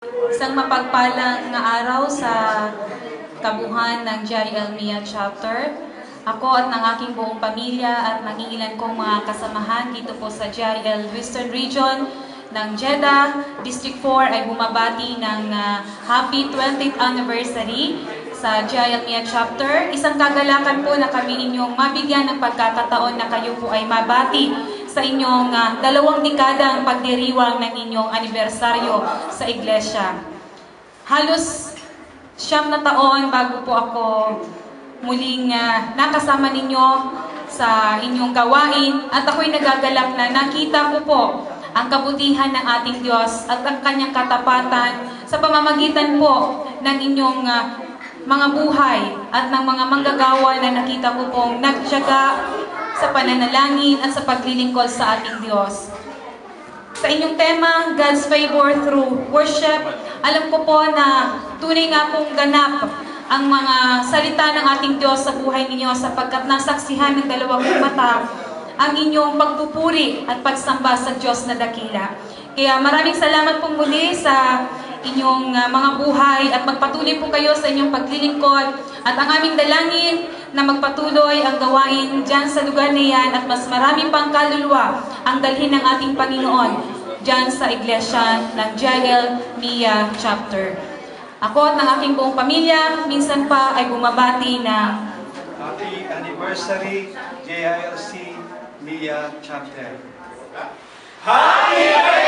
Isang mapagpalang na araw sa kabuhan ng JIL MIA Chapter. Ako at ng aking buong pamilya at ng ilan kong mga kasamahan dito po sa JIL Western Region ng Jeddah, District 4 ay bumabati ng Happy 20th Anniversary sa JIL MIA Chapter. Isang kagalakan po na kami inyong mabigyan ng pagkakataon na kayo po ay mabati sa inyong 2 dekadang pagdiriwang ng inyong anibersaryo sa iglesia. Halos 9 na taon bago po ako muling nakasama ninyo sa inyong gawain at ako'y nagagalak na nakita ko po ang kabutihan ng ating Diyos at ang kanyang katapatan sa pamamagitan po ng inyong mga buhay at ng mga manggagawa na nakita ko pong nagtiyaga sa pananalangin at sa paglilingkod sa ating Diyos. Sa inyong tema, God's Favor Through Worship, alam ko po na tunay nga pong ganap ang mga salita ng ating Diyos sa buhay ninyo sapagkat nasaksihan ng 2 mata ang inyong pagpupuri at pagsamba sa Diyos na dakila. Kaya maraming salamat po muli sa inyong mga buhay at magpatuloy po kayo sa inyong paglilingkod at ang aming dalangin na magpatuloy ang gawain dyan sa lugar na yan at mas marami pang kaluluwa ang dalhin ng ating Panginoon dyan sa iglesia ng JIL MIA Chapter. Ako at ng aking buong pamilya, minsan pa ay bumabati ng Happy Anniversary JILC MIA Chapter. Happy